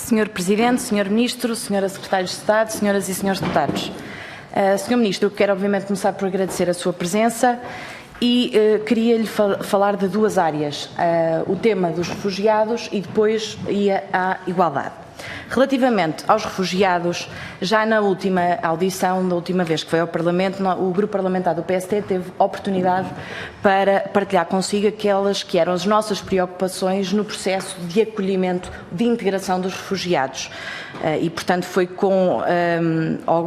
Senhor Presidente, Senhor Ministro, Senhora Secretária de Estado, Senhoras e Senhores Deputados. Senhor Ministro, eu quero obviamente começar por agradecer a sua presença e queria-lhe falar de duas áreas, o tema dos refugiados e depois a igualdade. Relativamente aos refugiados, já na última audição, da última vez que foi ao Parlamento, o Grupo Parlamentar do PST teve oportunidade para partilhar consigo aquelas que eram as nossas preocupações no processo de acolhimento, de integração dos refugiados. E, portanto, foi com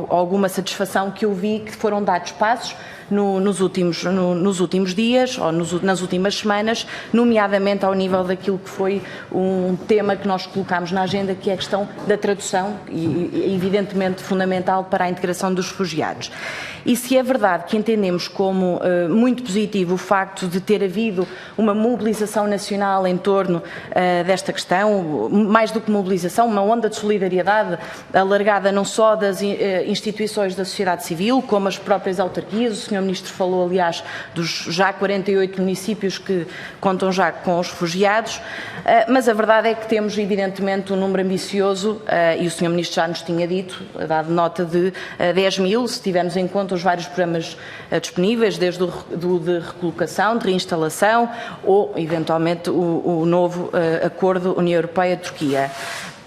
alguma satisfação que eu vi que foram dados passos nos últimos dias ou nas últimas semanas, nomeadamente ao nível daquilo que foi um tema que nós colocámos na agenda, que é a questão da tradução, e evidentemente fundamental para a integração dos refugiados. E se é verdade que entendemos como muito positivo o facto de ter havido uma mobilização nacional em torno desta questão, mais do que mobilização, uma onda de solidariedade alargada não só das instituições da sociedade civil, como as próprias autarquias. O Sr. Ministro falou, aliás, dos já 48 municípios que contam já com os refugiados, mas a verdade é que temos evidentemente um número ambicioso, e o Sr. Ministro já nos tinha dito, dado nota de 10 mil, se tivermos em conta os vários programas disponíveis, desde o de recolocação, de reinstalação ou, eventualmente, o novo acordo União Europeia-Turquia.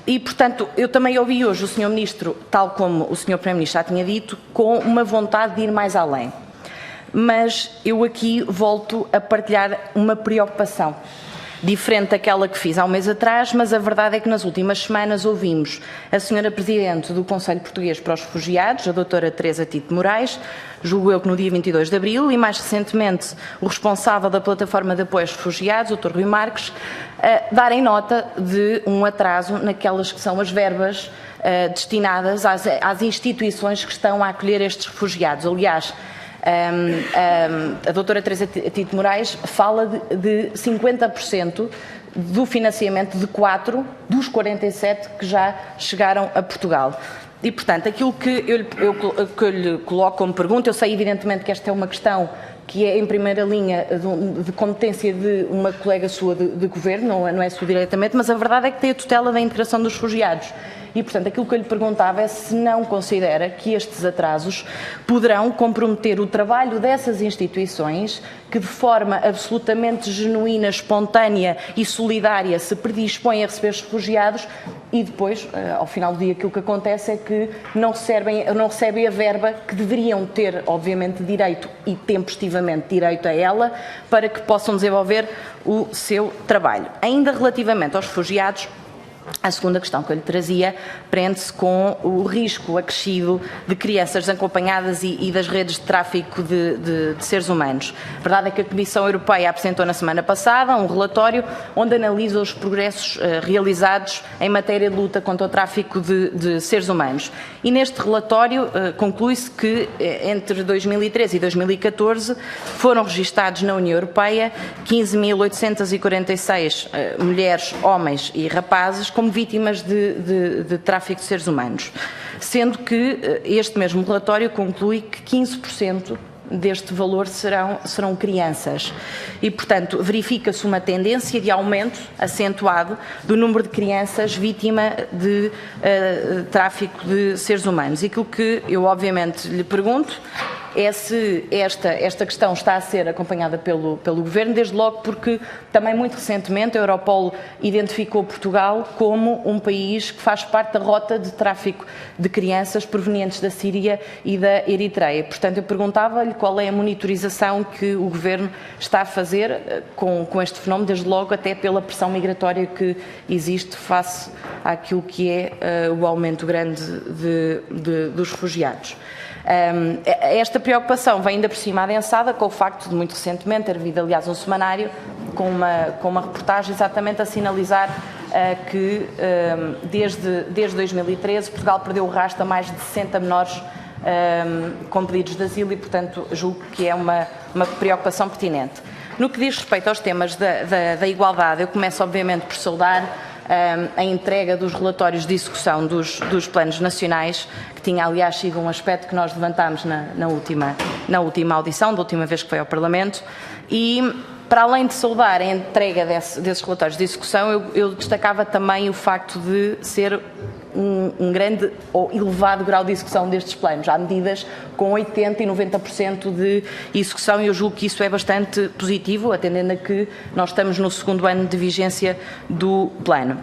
E, portanto, eu também ouvi hoje o Sr. Ministro, tal como o Sr. Primeiro-Ministro já tinha dito, com uma vontade de ir mais além. Mas eu aqui volto a partilhar uma preocupação, diferente daquela que fiz há um mês atrás, mas a verdade é que nas últimas semanas ouvimos a Sra. Presidente do Conselho Português para os Refugiados, a Dra. Teresa Tito Moraes, julgo eu que no dia 22 de abril, e mais recentemente o responsável da Plataforma de Apoio aos Refugiados, o Dr. Rui Marques, darem nota de um atraso naquelas que são as verbas destinadas às instituições que estão a acolher estes refugiados. Aliás, a doutora Teresa Tito Moraes fala de 50% do financiamento de 4 dos 47 que já chegaram a Portugal. E, portanto, aquilo que eu lhe coloco como pergunta, eu sei evidentemente que esta é uma questão que é em primeira linha de competência de uma colega sua de governo, não é sua diretamente, mas a verdade é que tem a tutela da integração dos refugiados. E, portanto, aquilo que eu lhe perguntava é se não considera que estes atrasos poderão comprometer o trabalho dessas instituições que, de forma absolutamente genuína, espontânea e solidária, se predispõem a receber os refugiados e depois, ao final do dia, aquilo que acontece é que não recebem a verba que deveriam ter, obviamente, direito e tempestivamente direito a ela, para que possam desenvolver o seu trabalho. Ainda relativamente aos refugiados, a segunda questão que eu lhe trazia prende-se com o risco acrescido de crianças desacompanhadas e das redes de tráfico de seres humanos. A verdade é que a Comissão Europeia apresentou na semana passada um relatório onde analisa os progressos realizados em matéria de luta contra o tráfico de seres humanos. E neste relatório conclui-se que entre 2013 e 2014 foram registados na União Europeia 15.846 mulheres, homens e rapazes como vítimas de tráfico de seres humanos, sendo que este mesmo relatório conclui que 15% deste valor serão crianças e, portanto, verifica-se uma tendência de aumento acentuado do número de crianças vítima de tráfico de seres humanos. E aquilo que eu obviamente lhe pergunto é se esta questão está a ser acompanhada pelo Governo, desde logo porque também muito recentemente a Europol identificou Portugal como um país que faz parte da rota de tráfico de crianças provenientes da Síria e da Eritreia. Portanto, eu perguntava-lhe qual é a monitorização que o Governo está a fazer com este fenómeno, desde logo até pela pressão migratória que existe face àquilo que é o aumento grande dos refugiados. Esta preocupação vem ainda por cima adensada com o facto de, muito recentemente, ter havido, aliás, um semanário com uma reportagem exatamente a sinalizar que, desde 2013, Portugal perdeu o rastro a mais de 60 menores com pedidos de asilo e, portanto, julgo que é uma preocupação pertinente. No que diz respeito aos temas da igualdade, eu começo, obviamente, por saudar a entrega dos relatórios de execução dos planos nacionais, que tinha, aliás, sido um aspecto que nós levantámos na última audição, da última vez que foi ao Parlamento, e Para além de saudar a entrega desses relatórios de execução, eu destacava também o facto de ser um grande ou elevado grau de execução destes planos. Há medidas com 80% e 90% de execução e eu julgo que isso é bastante positivo, atendendo a que nós estamos no segundo ano de vigência do plano.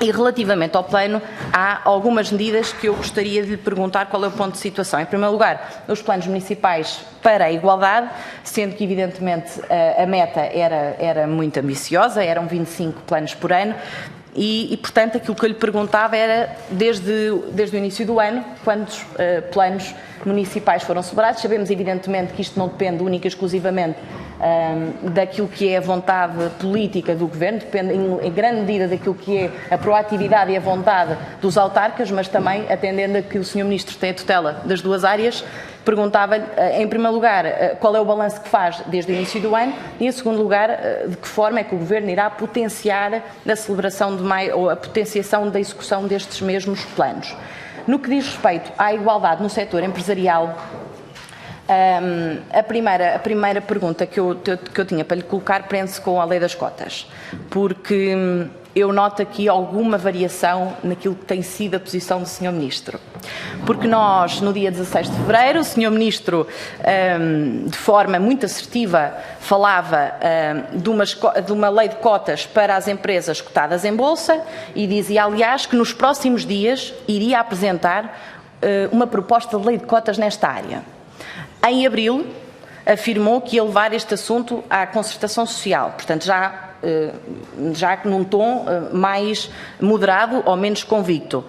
E relativamente ao plano, há algumas medidas que eu gostaria de lhe perguntar qual é o ponto de situação. Em primeiro lugar, os planos municipais para a igualdade, sendo que evidentemente a meta era muito ambiciosa, eram 25 planos por ano, e portanto aquilo que eu lhe perguntava era, desde o início do ano, quantos planos municipais foram celebrados. Sabemos evidentemente que isto não depende única e exclusivamente daquilo que é a vontade política do Governo, depende em grande medida daquilo que é a proatividade e a vontade dos autarcas, mas também atendendo a que o Sr. Ministro tem a tutela das duas áreas, perguntava-lhe, em primeiro lugar, qual é o balanço que faz desde o início do ano e, em segundo lugar, de que forma é que o Governo irá potenciar a celebração ou a potenciação da execução destes mesmos planos. No que diz respeito à igualdade no setor empresarial, a primeira pergunta que eu tinha para lhe colocar prende-se com a lei das cotas, porque eu noto aqui alguma variação naquilo que tem sido a posição do Sr. Ministro. Porque nós, no dia 16 de fevereiro, o Sr. Ministro, de forma muito assertiva, falava de uma lei de cotas para as empresas cotadas em bolsa e dizia, aliás, que nos próximos dias iria apresentar uma proposta de lei de cotas nesta área. Em abril, afirmou que ia levar este assunto à concertação social, portanto já num tom mais moderado ou menos convicto.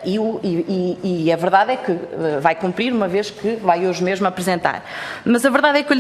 E a verdade é que vai cumprir, uma vez que vai hoje mesmo apresentar. Mas a verdade é que eu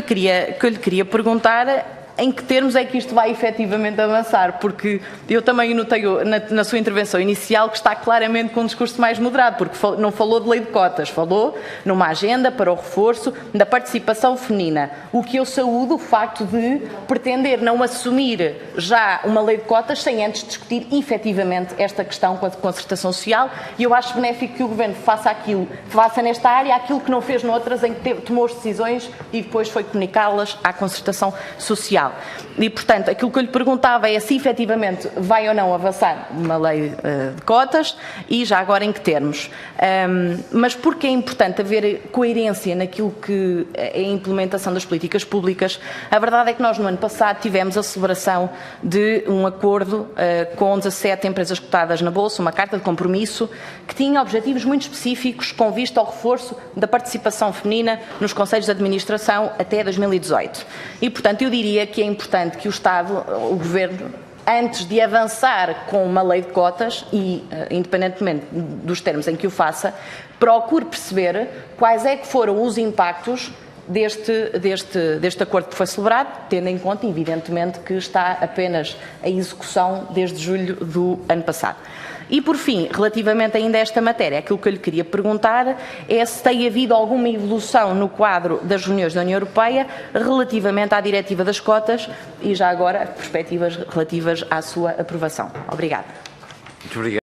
lhe queria perguntar em que termos é que isto vai efetivamente avançar, porque eu também notei na sua intervenção inicial que está claramente com um discurso mais moderado, porque não falou de lei de cotas, falou numa agenda para o reforço da participação feminina, o que eu saúdo o facto de pretender não assumir já uma lei de cotas sem antes discutir efetivamente esta questão com a concertação social, e eu acho benéfico que o Governo faça nesta área aquilo que não fez noutras em que tomou as decisões e depois foi comunicá-las à concertação social. E, portanto, aquilo que eu lhe perguntava é se efetivamente vai ou não avançar uma lei de cotas e já agora em que termos. Mas porque é importante haver coerência naquilo que é a implementação das políticas públicas, a verdade é que nós no ano passado tivemos a celebração de um acordo com 17 empresas cotadas na Bolsa, uma carta de compromisso que tinha objetivos muito específicos com vista ao reforço da participação feminina nos conselhos de administração até 2018. E, portanto, eu diria que é importante que o Estado, o Governo, antes de avançar com uma lei de cotas e, independentemente dos termos em que o faça, procure perceber quais é que foram os impactos deste acordo que foi celebrado, tendo em conta, evidentemente, que está apenas a execução desde julho do ano passado. E, por fim, relativamente ainda a esta matéria, aquilo que eu lhe queria perguntar é se tem havido alguma evolução no quadro das reuniões da União Europeia relativamente à diretiva das cotas e, já agora, perspectivas relativas à sua aprovação. Obrigada. Muito obrigado.